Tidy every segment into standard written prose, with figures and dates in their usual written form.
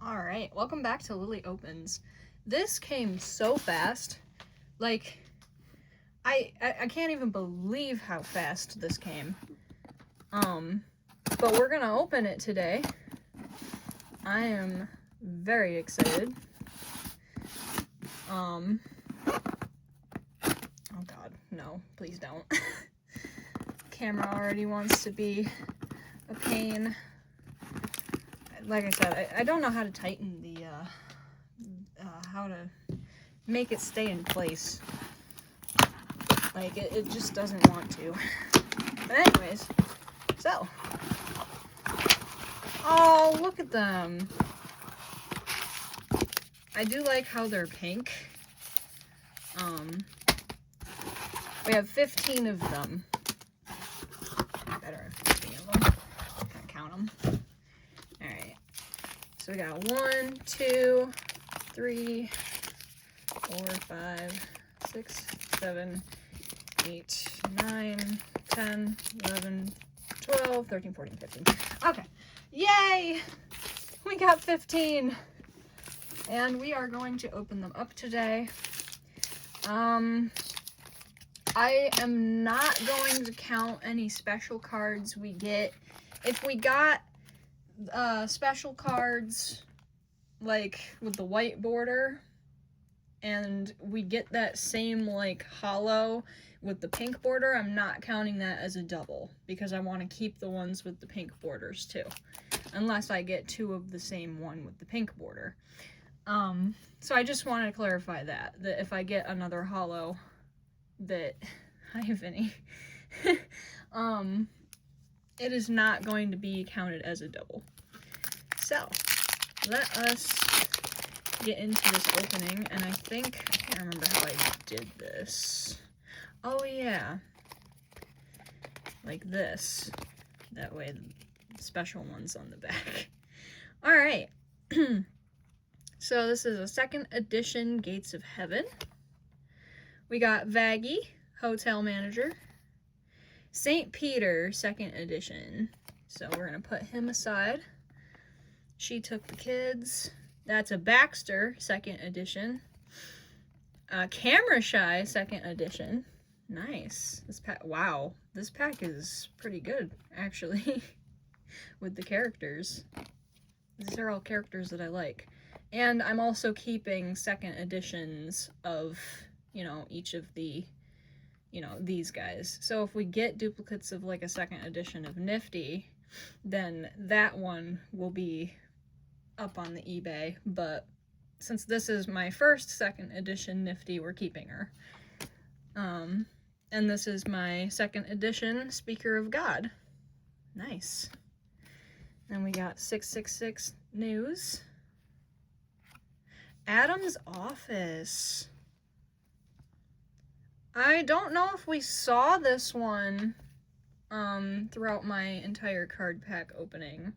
Alright, welcome back to Lily Opens. This came so fast. Like, I can't even believe how fast this came. But we're gonna open it today. I am very excited. Oh god, no, please don't. Camera already wants to be a pain. Like I said, I don't know how to tighten the, how to make it stay in place. Like, it just doesn't want to. But anyways, so. Oh, look at them. I do like how they're pink. We have 15 of them. Better have 15 of them. Can't count them. Alright. So we got 1, 2, 3, 4, 5, 6, 7, 8, 9, 10, 11, 12, 13, 14, 15. Okay. Yay! We got 15. And we are going to open them up today. I am not going to count any special cards we get. If we got special cards, like with the white border, and we get that same like hollow with the pink border, I'm not counting that as a double, because I want to keep the ones with the pink borders too, unless I get 2 of the same one with the pink border. So I just wanted to clarify that if I get another hollow that, hi Vinny, it is not going to be counted as a double. So, let us get into this opening, and I can't remember how I did this. Oh yeah, like this. That way the special one's on the back. Alright. So this is a 2nd edition Gates of Heaven. We got Vaggie, Hotel Manager. St. Peter, 2nd edition. So we're going to put him aside. She Took the Kids. That's a Baxter, 2nd edition. Camera Shy, 2nd edition. Nice. This pack, wow. This pack is pretty good, actually, with the characters. These are all characters that I like. And I'm also keeping 2nd editions of, each of the, these guys. So if we get duplicates of like a 2nd edition of Nifty, then that one will be up on the eBay. But since this is my first 2nd edition Nifty, we're keeping her. And this is my 2nd edition Speaker of God. Nice. Then we got 666 News. Adam's Office. I don't know if we saw this one throughout my entire card pack opening.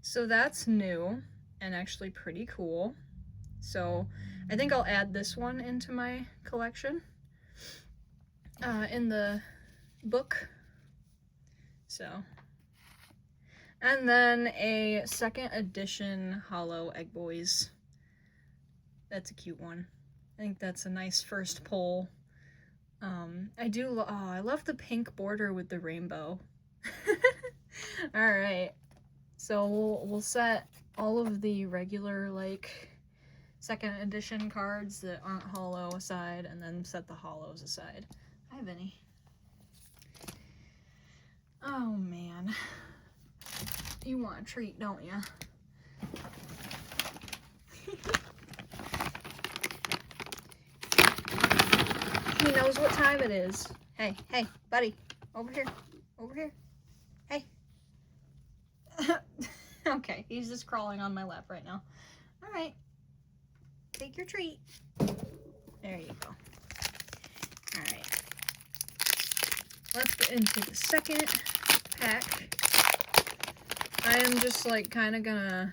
So that's new and actually pretty cool. So I think I'll add this one into my collection in the book. So. And then a 2nd edition Hollow Egg Boys. That's a cute one. I think that's a nice first pull. I love the pink border with the rainbow. Alright. So we'll set all of the regular, like, 2nd edition cards that aren't hollow aside, and then set the hollows aside. Hi, Vinny. Oh, man. You want a treat, don't you? He knows what time it is. Hey, buddy. Over here. Over here. Hey. Okay, he's just crawling on my lap right now. Alright. Take your treat. There you go. Alright. Let's get into the 2nd pack. I am just, like, kind of gonna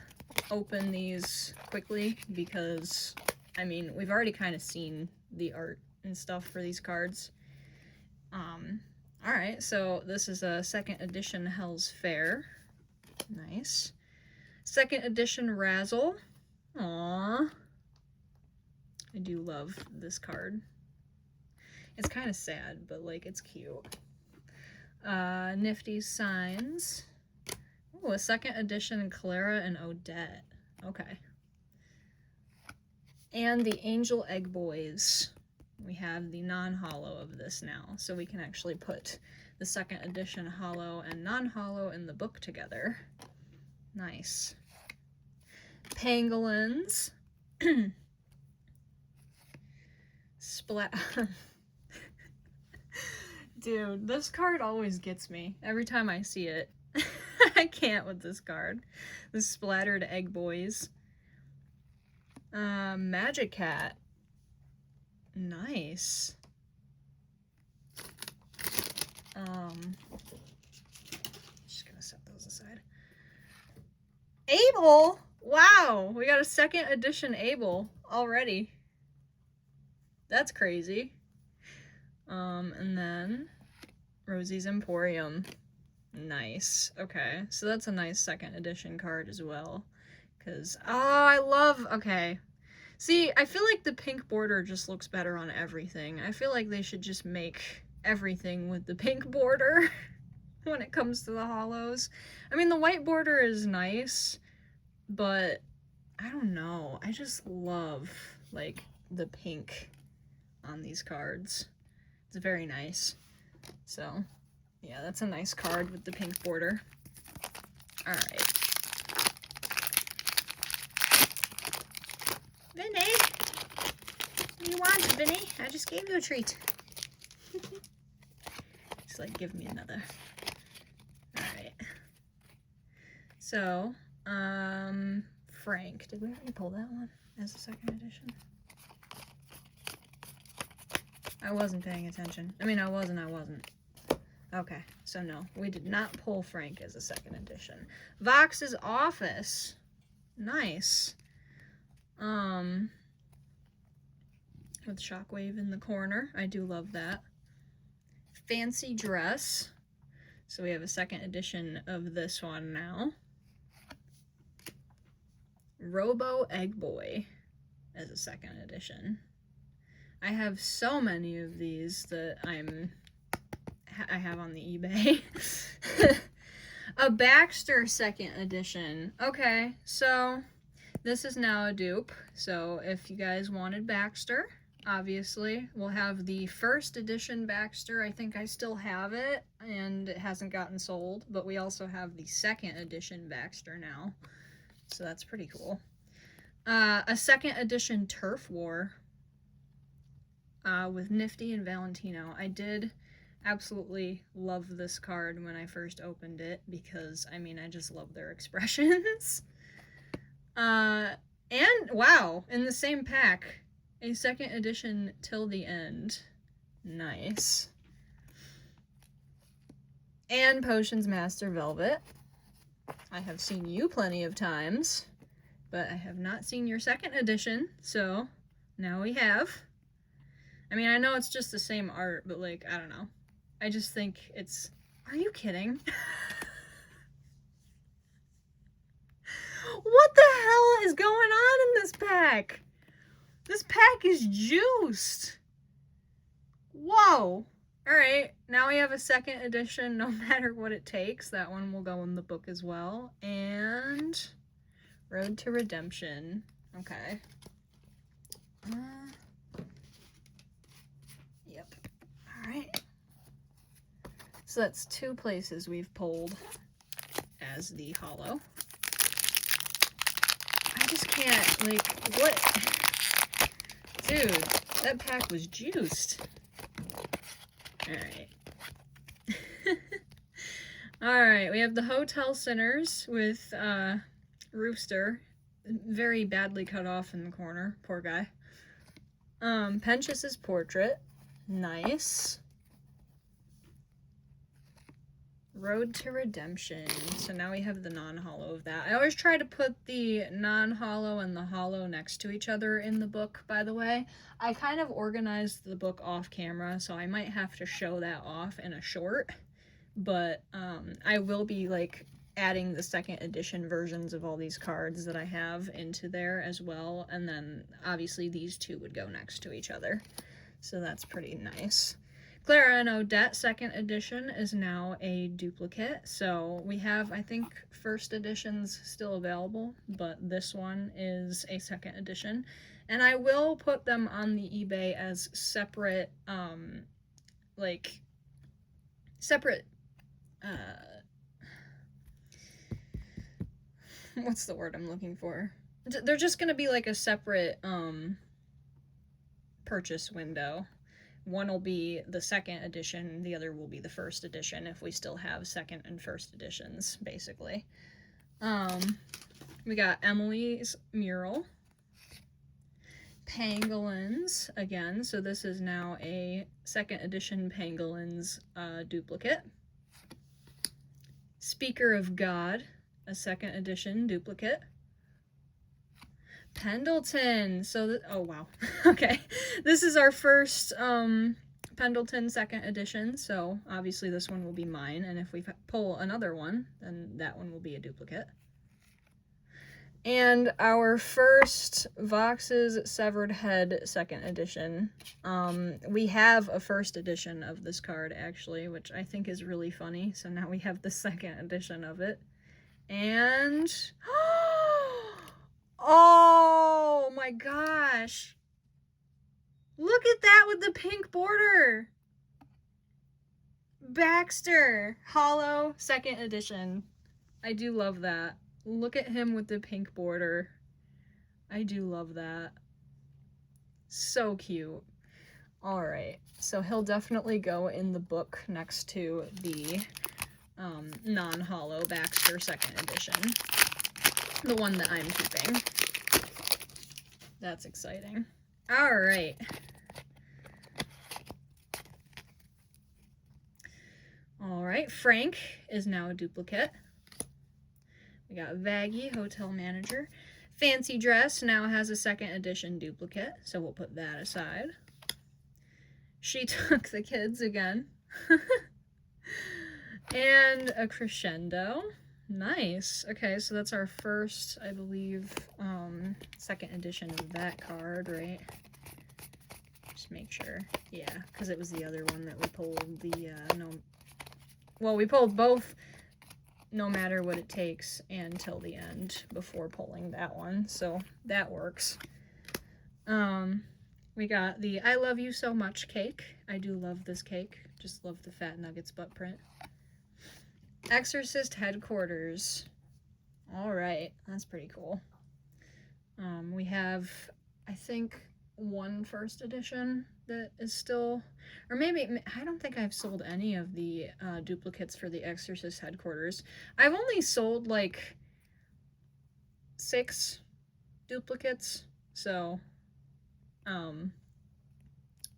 open these quickly because, I mean, we've already kind of seen the art and stuff for these cards. Alright, so this is a 2nd edition Hell's Fair. Nice. 2nd edition Razzle. Aww. I do love this card. It's kind of sad, but like it's cute. Nifty Signs. Oh, a second edition Clara and Odette. Okay. And the Angel Egg Boys. We have the non-holo of this now, so we can actually put the second edition holo and non-holo in the book together. Nice. Pangolins. Splat. Dude, this card always gets me every time I see it. I can't with this card. The Splattered Egg Boys. Magic Cat. Nice. Just gonna set those aside. Abel! Wow, we got a second edition Abel already. That's crazy. And then Rosie's Emporium. Nice. Okay, so that's a nice second edition card as well. Because, oh, I love, okay. See, I feel like the pink border just looks better on everything. I feel like they should just make everything with the pink border when it comes to the holos. I mean, the white border is nice, but I don't know. I just love, like, the pink on these cards. It's very nice. So, yeah, that's a nice card with the pink border. All right. Vinny! What do you want, Vinny? I just gave you a treat. Just like, give me another. Alright. So, Frank. Did we already pull that one as a second edition? I wasn't paying attention. I mean, I wasn't. Okay, so no. We did not pull Frank as a second edition. Vox's Office. Nice. With Shockwave in the corner. I do love that. Fancy Dress. So we have a second edition of this one now. Robo Egg Boy as a second edition. I have so many of these that I have on the eBay. A Baxter second edition. Okay, so this is now a dupe. So if you guys wanted Baxter, obviously, we'll have the first edition Baxter. I think I still have it, and it hasn't gotten sold. But we also have the second edition Baxter now. So that's pretty cool. A second edition Turf War with Nifty and Valentino. I did absolutely love this card when I first opened it because, I mean, I just love their expressions. And, wow, in the same pack, a second edition Till the End. Nice. And Potions Master Velvet. I have seen you plenty of times, but I have not seen your second edition, so now we have. I mean, I know it's just the same art, but, like, I don't know. I just think it's... Are you kidding? What the hell is going on in this pack? This pack is juiced. Whoa. Alright, now we have a second edition, No Matter What It Takes. That one will go in the book as well. And Road to Redemption. Okay. Yep. Alright. So that's two places we've pulled as the holo. I just can't, like, what? Dude, that pack was juiced. Alright. Alright, we have the Hotel Sinners with Rooster. Very badly cut off in the corner. Poor guy. Penchas's Portrait. Nice. Road to Redemption. So now we have the non-holo of that. I always try to put the non-holo and the holo next to each other in the book, by the way. I kind of organized the book off camera, so I might have to show that off in a short. But I will be, like, adding the second edition versions of all these cards that I have into there as well, and then obviously these two would go next to each other. So that's pretty nice. Clara and Odette second edition is now a duplicate. So we have, I think, first editions still available, but this one is a second edition. And I will put them on the eBay as separate, what's the word I'm looking for? They're just gonna be like a separate, purchase window. One will be the second edition, the other will be the first edition if we still have second and first editions, basically. We got Emily's Mural. Pangolins again, so this is now a second edition Pangolins duplicate. Speaker of God, a second edition duplicate. Pendleton, so oh wow, okay, this is our first Pendleton second edition, so obviously this one will be mine, and if we pull another one, then that one will be a duplicate. And our first Vox's Severed Head second edition. We have a first edition of this card, actually, which I think is really funny. So now we have the second edition of it. And... oh my gosh! Look at that with the pink border! Baxter, Hollow, second edition. I do love that. Look at him with the pink border. I do love that. So cute. Alright, so he'll definitely go in the book next to the non-hollow Baxter second edition. The one that I'm keeping. That's exciting. Alright. Alright, Frank is now a duplicate. We got Vaggie, Hotel Manager. Fancy Dress now has a second edition duplicate, so we'll put that aside. She Took the Kids again. And a Crescendo. Nice. Okay, so that's our first, I believe, second edition of that card, right? Just make sure. Yeah, because it was the other one that we pulled the, well, we pulled both No Matter What It Takes and Till the End before pulling that one, so that works. We got the I Love You So Much cake. I do love this cake. Just love the Fat Nuggets butt print. Exorcist Headquarters. Alright, that's pretty cool. We have, I think, one first edition that is still, or maybe, I don't think I've sold any of the duplicates for the Exorcist Headquarters. I've only sold like 6 duplicates, so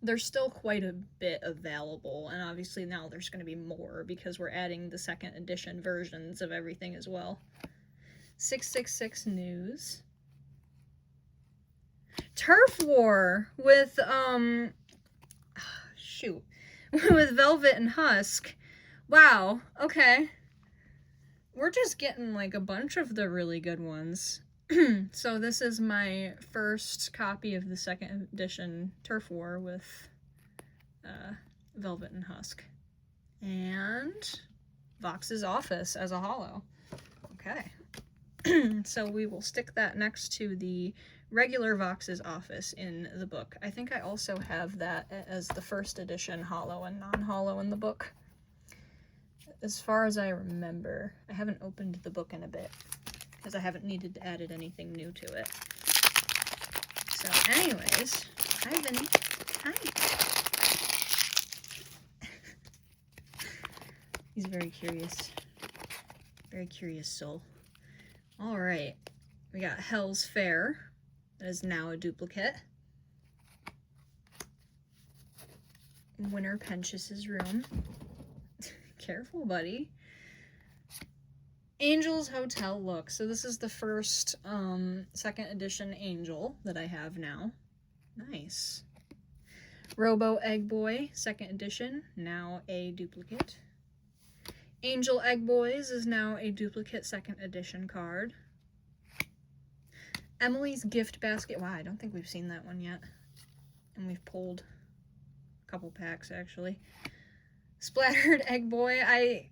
there's still quite a bit available, and obviously now there's going to be more because we're adding the second edition versions of everything as well. 666 News. Turf War with, shoot, with Velvet and Husk. Wow, okay. We're just getting, like, a bunch of the really good ones. So this is my first copy of the second edition Turf War with Velvet and Husk. And Vox's Office as a hollow. Okay. So we will stick that next to the regular Vox's Office in the book. I think I also have that as the first edition hollow and non-hollow in the book. As far as I remember, I haven't opened the book in a bit because I haven't needed to add anything new to it. So anyways, Ivan, hi. He's a very curious soul. All right, we got Hell's Fair. That is now a duplicate. Winter Pentius's Room. Careful, buddy. Angel's Hotel Look. So this is the first second edition Angel that I have now. Nice. Robo Egg Boy, second edition, now a duplicate. Angel Egg Boys is now a duplicate 2nd edition card. Emily's Gift Basket. Wow, I don't think we've seen that one yet. And we've pulled a couple packs, actually. Splattered Egg Boy.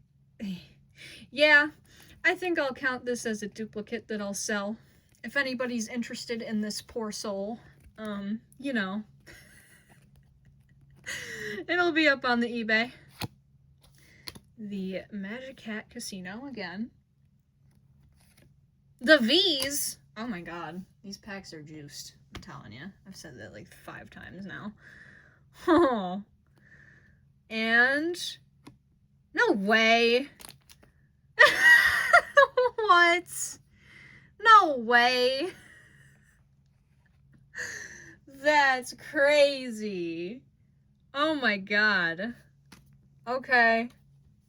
Yeah, I think I'll count this as a duplicate that I'll sell. If anybody's interested in this poor soul, you know, it'll be up on the eBay. The Magic Hat Casino again. The V's. Oh my god, these packs are juiced. I'm telling you. I've said that like 5 times now. Oh. And no way. What? No way. That's crazy. Oh my god. Okay.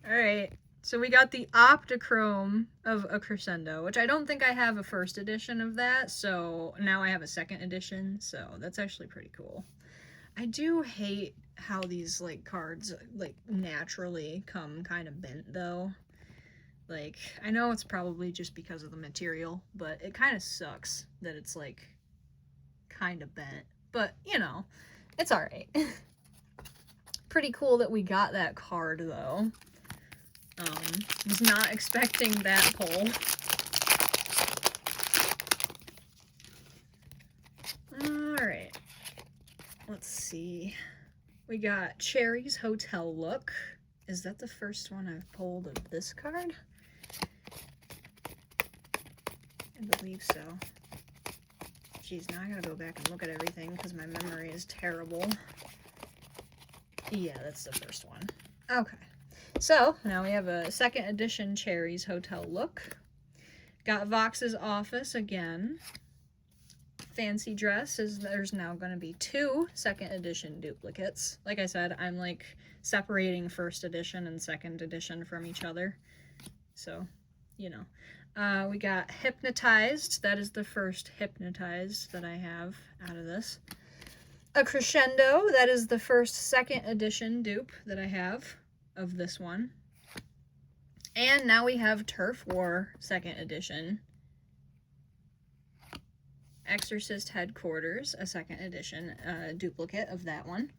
Alright. So we got the Optichrome of a Crescendo, which I don't think I have a 1st edition of that, so now I have a 2nd edition, so that's actually pretty cool. I do hate how these, like, cards, like, naturally come kind of bent, though. Like, I know it's probably just because of the material, but it kind of sucks that it's, like, kind of bent. But, you know, it's alright. Pretty cool that we got that card, though. Was not expecting that pull. Alright. Let's see. We got Cherry's Hotel Look. Is that the first one I've pulled of this card? I believe so. Jeez, now I gotta go back and look at everything because my memory is terrible. Yeah, that's the first one. Okay. So, now we have a 2nd edition Cherry's Hotel Look. Got Vox's Office again. Fancy Dress there's now going to be 2 2nd edition duplicates. Like I said, I'm like separating 1st edition and 2nd edition from each other. So, you know. We got Hypnotized. That is the first Hypnotized that I have out of this. A Crescendo. That is the first 2nd edition dupe that I have of this one. And now we have Turf War 2nd edition. Exorcist Headquarters, a 2nd edition duplicate of that one.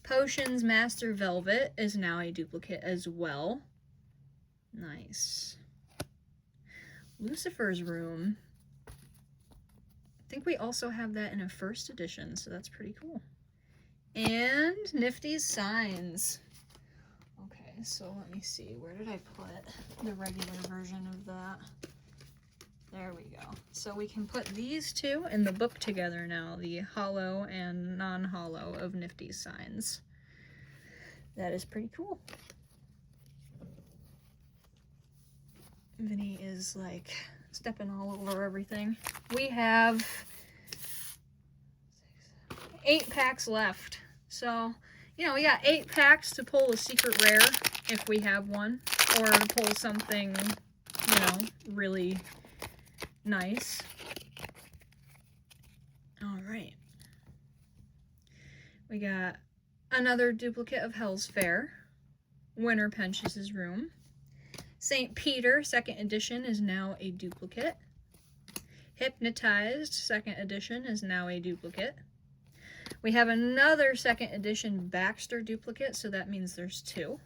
Potions Master Velvet is now a duplicate as well. Nice. Lucifer's Room. I think we also have that in a 1st edition, so that's pretty cool. And Nifty's Signs. Okay, so let me see. Where did I put the regular version of that? There we go. So we can put these 2 in the book together now, the hollow and non-hollow of Nifty's Signs. That is pretty cool. Vinny is like stepping all over everything. We have 8 packs left. So, you know, we got 8 packs to pull a secret rare if we have one, or to pull something, you know, really nice. Alright. We got another duplicate of Hell's Fair. Winter Pench's Room. St. Peter, 2nd edition, is now a duplicate. Hypnotized, 2nd edition, is now a duplicate. We have another 2nd edition Baxter duplicate, so that means there's 2.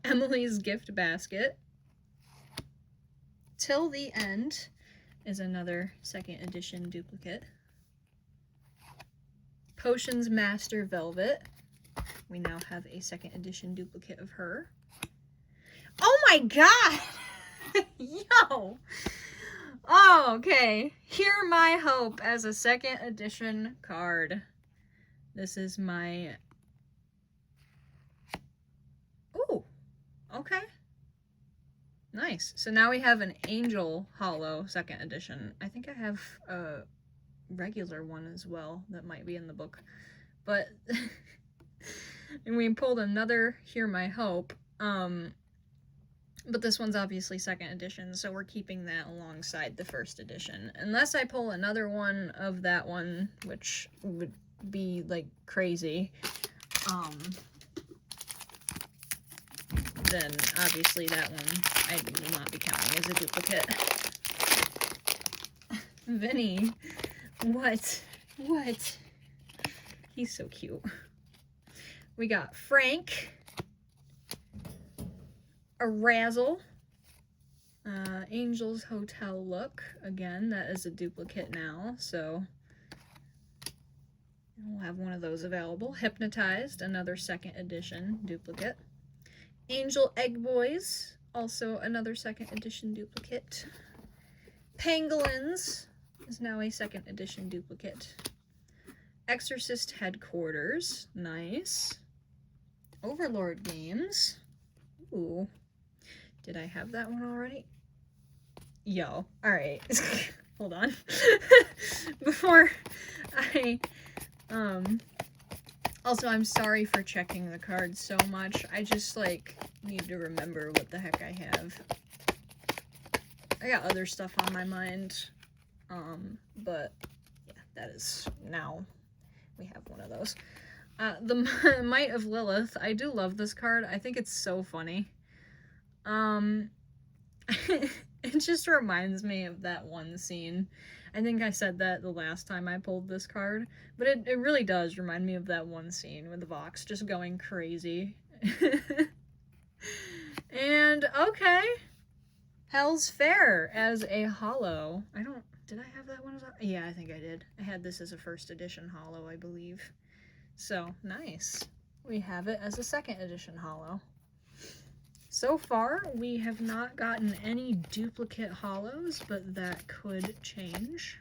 Emily's Gift Basket. Till the End is another 2nd edition duplicate. Potions Master Velvet. We now have a 2nd edition duplicate of her. Oh my god! Yo! Oh, okay. Hear My Hope as a 2nd edition card. This is my... Ooh. Okay. Nice. So now we have an Angel Hollow 2nd edition. I think I have a regular one as well that might be in the book. But... and we pulled another Hear My Hope. But this one's obviously 2nd edition, so we're keeping that alongside the 1st edition. Unless I pull another one of that one, which would be, like, crazy. then obviously that one I will not be counting as a duplicate. Vinny, what? What? He's so cute. We got Frank, a Razzle, Angel's Hotel Look. Again, that is a duplicate now, so we'll have one of those available. Hypnotized, another 2nd edition duplicate. Angel Egg Boys, also another 2nd edition duplicate. Pangolins is now a 2nd edition duplicate. Exorcist Headquarters, nice. Overlord Games. Ooh. Did I have that one already? Yo. Alright. Hold on. Before I... Also, I'm sorry for checking the cards so much. I just, like, need to remember what the heck I have. I got other stuff on my mind. But, yeah, that is now... We have one of those. The Might of Lilith. I do love this card. I think it's so funny. It just reminds me of that one scene. I think I said that the last time I pulled this card. But it really does remind me of that one scene with the Vox just going crazy. And, okay. Hell's Fair as a holo. Did I have that one as a... Yeah, I think I did. I had this as a 1st edition holo, I believe. So, nice. We have it as a 2nd edition holo. So far, we have not gotten any duplicate holos, but that could change.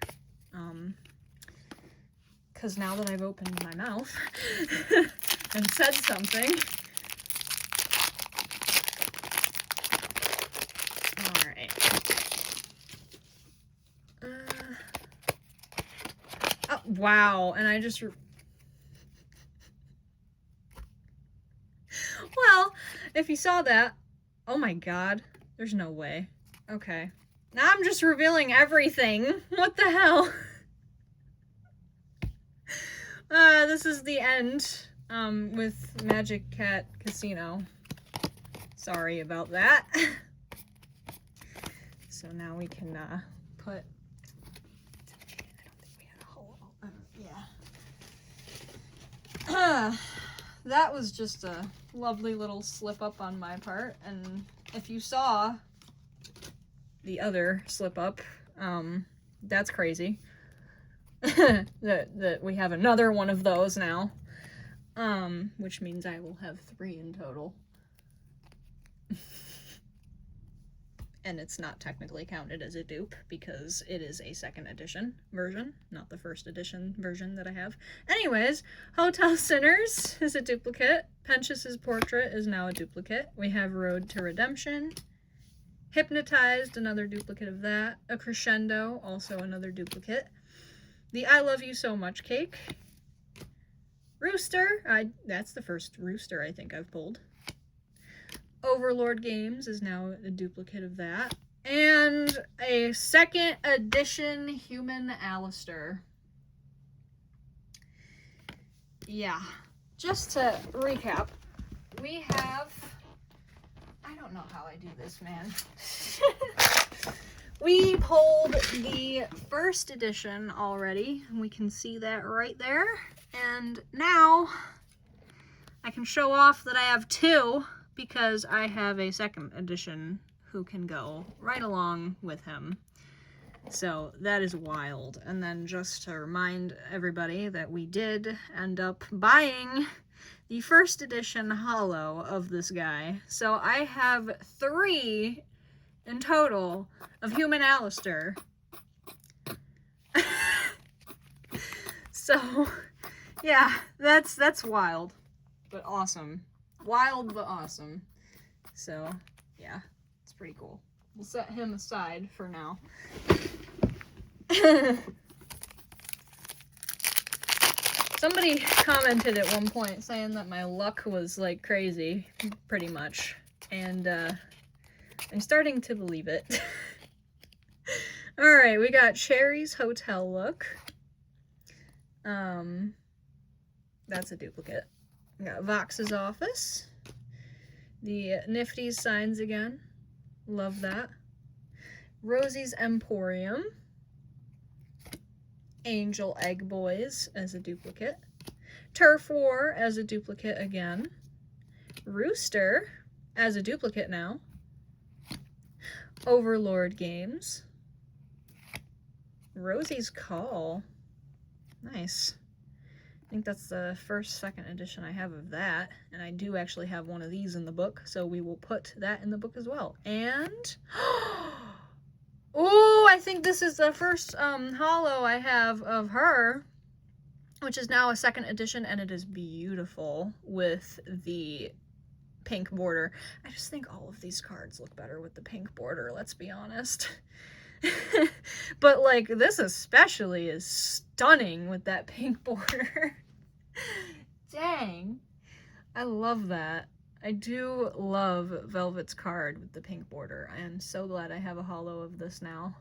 Because now that I've opened my mouth and said something... Wow, and I just... Well, if you saw that... Oh my god. There's no way. Okay. Now I'm just revealing everything. What the hell? This is the end, with Magic Cat Casino. Sorry about that. So now we can, put... That was just a lovely little slip up on my part, and if you saw the other slip up, that's crazy. that we have another one of those now, which means I will have 3 in total. And it's not technically counted as a dupe because it is a 2nd edition version, not the 1st edition version that I have. Anyways, Hotel Sinners is a duplicate. Penchas's Portrait is now a duplicate. We have Road to Redemption. Hypnotized, another duplicate of that. A Crescendo, also another duplicate. The I Love You So Much cake. Rooster, that's the first Rooster I think I've pulled. Overlord Games is now a duplicate of that. And a 2nd edition Human Alistair. Yeah. Just to recap, we have... I don't know how I do this, man. We pulled the 1st edition already. We can see that right there. And now I can show off that I have 2 because I have a 2nd edition who can go right along with him. So that is wild. And then just to remind everybody that we did end up buying the 1st edition holo of this guy. So I have 3 in total of Human Alistair. So, yeah, that's wild, but awesome. Wild, but awesome. So, yeah, it's pretty cool. We'll set him aside for now. Somebody commented at one point saying that my luck was like crazy, pretty much. And, I'm starting to believe it. Alright, we got Cherry's Hotel Look. That's a duplicate. We got Vox's Office. The Nifty's signs again. Love that. Rosie's Emporium. Angel Egg Boys as a duplicate. Turf War as a duplicate again. Rooster as a duplicate now. Overlord Games. Rosie's Call. Nice. I think that's the second edition I have of that. And I do actually have one of these in the book, so we will put that in the book as well. And oh, I think this is the first holo I have of her, which is now a second edition, and it is beautiful with the pink border. I just think all of these cards look better with the pink border, let's be honest. But like this especially is stunning with that pink border. Dang. I love that. I do love Velvet's card with the pink border. I am so glad I have a holo of this now.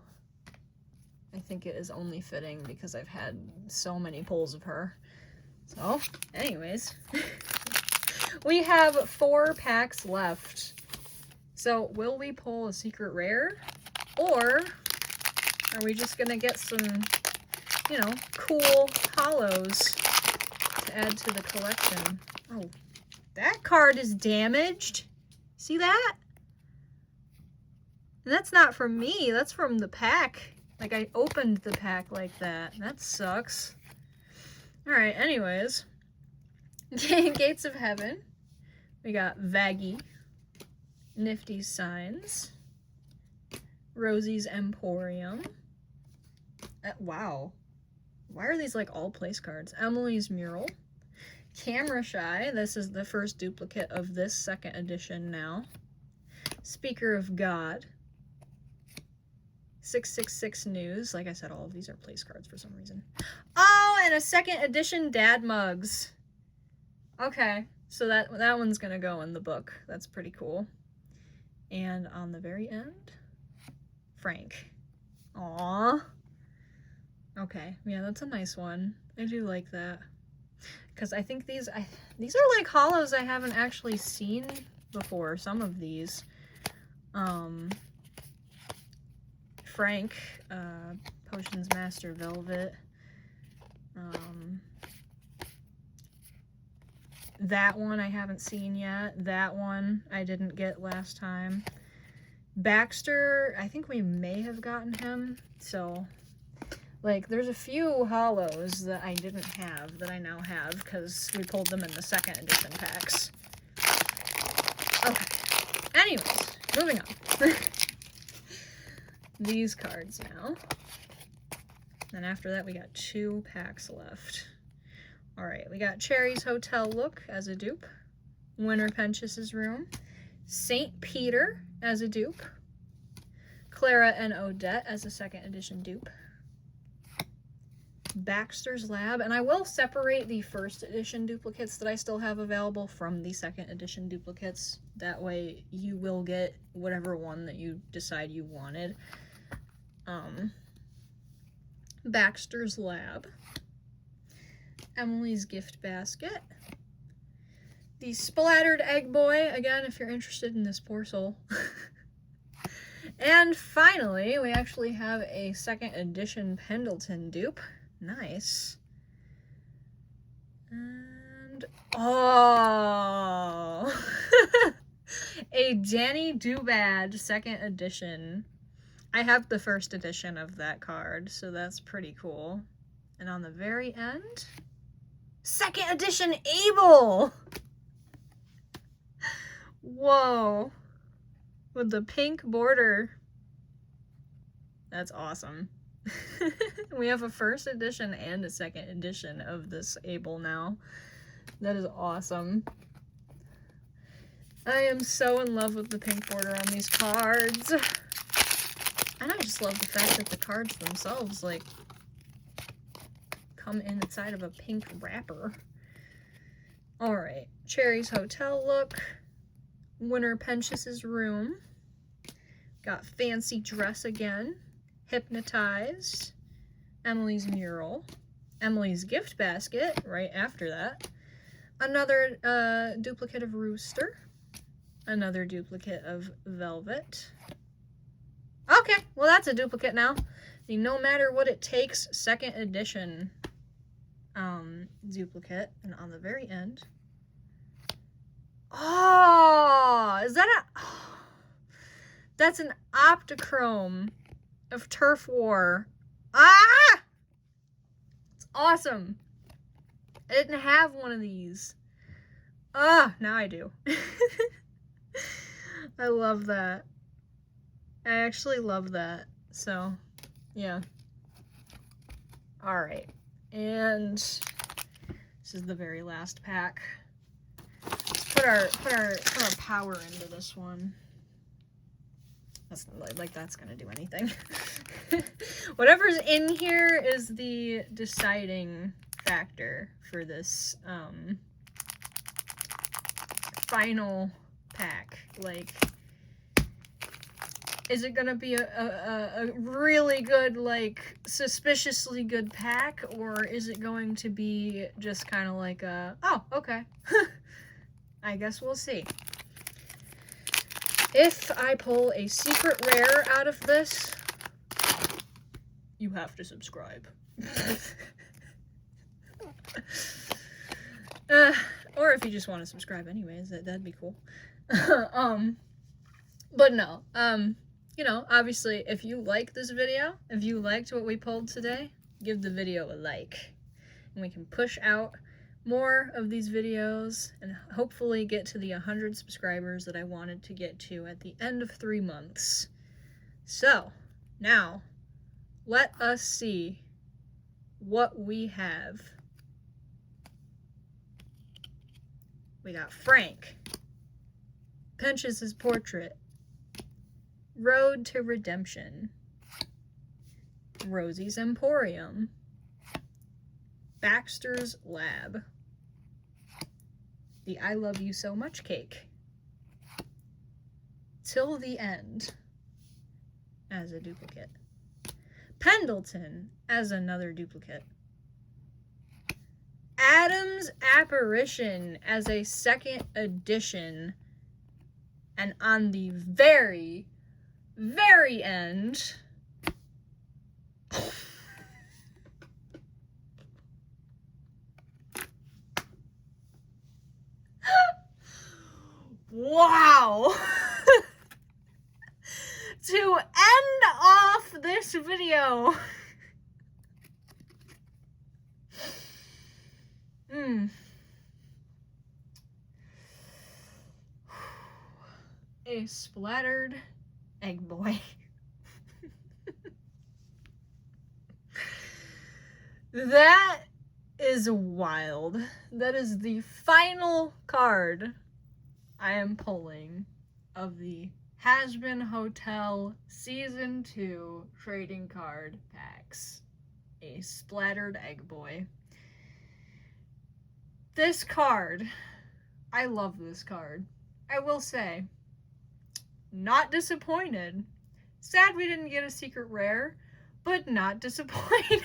I think it is only fitting because I've had so many pulls of her. So, anyways. We have 4 packs left. So, will we pull a secret rare? Or are we just gonna get some, you know, cool holos to add to the collection? Oh, that card is damaged. See that? And that's not from me. That's from the pack. Like, I opened the pack like that. That sucks. Alright, anyways. Gates of Heaven. We got Vaggy. Nifty's Signs. Rosie's Emporium. Wow. Why are these like all place cards? Emily's Mural. Camera Shy. This is the first duplicate of this second edition now. Speaker of God. 666 News. Like I said, all of these are place cards for some reason. Oh, and a second edition Dad Mugs. Okay, so that one's gonna go in the book. That's pretty cool. And on the very end, Frank. Aww. Okay, yeah, that's a nice one. I do like that. Because I think these are like holos I haven't actually seen before, some of these. Frank, Potions Master Velvet. That one I haven't seen yet. That one I didn't get last time. Baxter, I think we may have gotten him. So, like, there's a few holos that I didn't have that I now have because we pulled them in the second edition packs. Okay. Anyways, moving on. These cards now. And after that, we got 2 packs left. Alright, we got Cherry's Hotel Look as a dupe. Winter Pench's Room. St. Peter as a dupe. Clara and Odette as a second edition dupe. Baxter's Lab. And I will separate the first edition duplicates that I still have available from the second edition duplicates. That way you will get whatever one that you decide you wanted. Baxter's Lab. Emily's Gift Basket. The Splattered Egg Boy, again, if you're interested in this poor soul. And finally, we actually have a second edition Pendleton dupe. Nice. And, oh! A Danny Dubad second edition. I have the first edition of that card, so that's pretty cool. And on the very end, second edition Abel! Whoa. With the pink border. That's awesome. We have a first edition and a second edition of this Abel now. That is awesome. I am so in love with the pink border on these cards. And I just love the fact that the cards themselves, like, come inside of a pink wrapper. Alright, Cherry's Hotel Look. Winter Pench's Room. Got Fancy Dress again. Hypnotized. Emily's Mural. Emily's Gift Basket right after that. Another duplicate of Rooster. Another duplicate of Velvet. Okay, well that's a duplicate now. The No Matter What It Takes 2nd edition duplicate. And on the very end. Oh, is that a... Oh, that's an Optichrome of Turf War. Ah! It's awesome. I didn't have one of these. Ah, now I do. I love that. I actually love that. So, yeah. Alright. And this is the very last pack. Let's put our power into this one. That's like that's gonna do anything. Whatever's in here is the deciding factor for this final pack. Like, is it gonna be a really good, like, suspiciously good pack, or is it going to be just kind of like a, oh, okay. I guess we'll see. If I pull a secret rare out of this, you have to subscribe. Or if you just want to subscribe anyways, that'd be cool. But no, you know, obviously, if you like this video, if you liked what we pulled today, give the video a like. And we can push out more of these videos and hopefully get to the 100 subscribers that I wanted to get to at the end of 3 months. So, now, let us see what we have. We got Frank. Pinches his portrait. Road to Redemption. Rosie's Emporium. Baxter's Lab. The I Love You So Much cake. Till the End as a duplicate. Pendleton as another duplicate. Adam's Apparition as a 2nd edition. And on the very, very end, wow! To end off this video, a splattered egg boy. That is wild. That is the final card I am pulling of the Hazbin Hotel Season 2 trading card packs. A splattered egg boy. This card, I love this card. I will say, not disappointed. Sad we didn't get a secret rare, but not disappointed.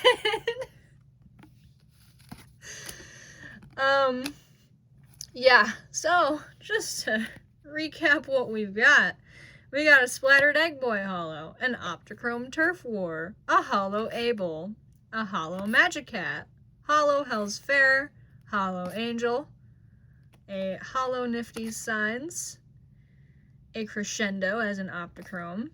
Yeah, so just to recap what we've got. We got a splattered egg boy holo, an Optichrome Turf War, a holo Abel, a holo Magicat, holo Hell's Fair, holo Angel, a holo Nifty's Signs, a Crescendo as an Optichrome,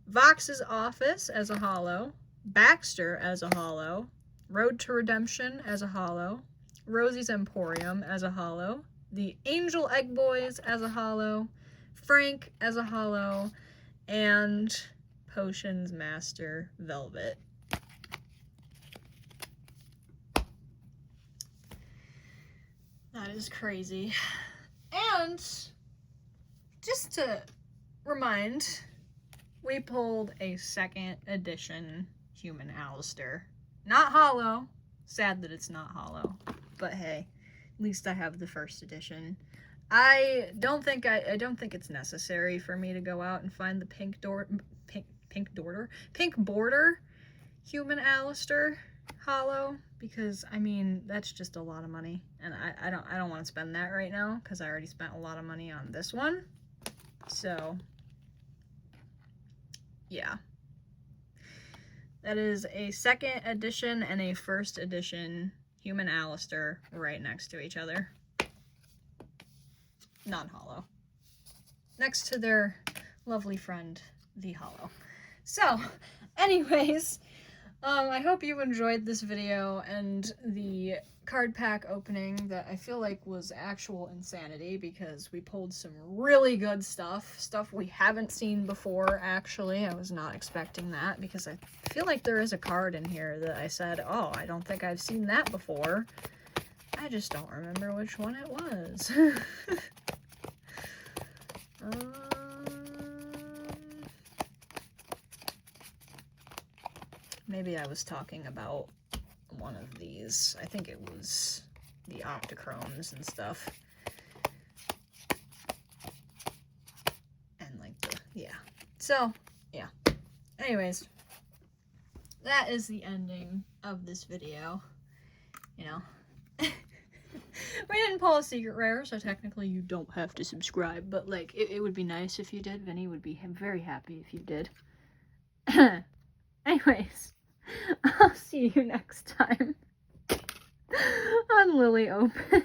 Vox's Office as a holo, Baxter as a holo, Road to Redemption as a holo, Rosie's Emporium as a holo, the Angel Egg Boys as a holo, Frank as a holo, and Potions Master Velvet. That is crazy. And just to remind, we pulled a 2nd edition Human Alistair. Not holo. Sad that it's not holo. But hey, at least I have the 1st edition. I don't think it's necessary for me to go out and find the pink border Human Alistair holo, because I mean that's just a lot of money, and I don't want to spend that right now because I already spent a lot of money on this one. So, yeah. That is a 2nd edition and a 1st edition Human Alistair right next to each other. Non-hollow. Next to their lovely friend, the hollow. So, anyways, I hope you enjoyed this video and the card pack opening that I feel like was actual insanity because we pulled some really good stuff we haven't seen before. Actually, I was not expecting that because I feel like there is a card in here that I said, oh, I don't think I've seen that before. I just don't remember which one it was. Maybe I was talking about one of these. I think it was the Octochromes and stuff. And like the, yeah. So, yeah. Anyways, that is the ending of this video. You know. We didn't pull a secret rare, so technically you don't have to subscribe, but like, it would be nice if you did. Vinny would be very happy if you did. Anyways, I'll see you next time on Lily Open.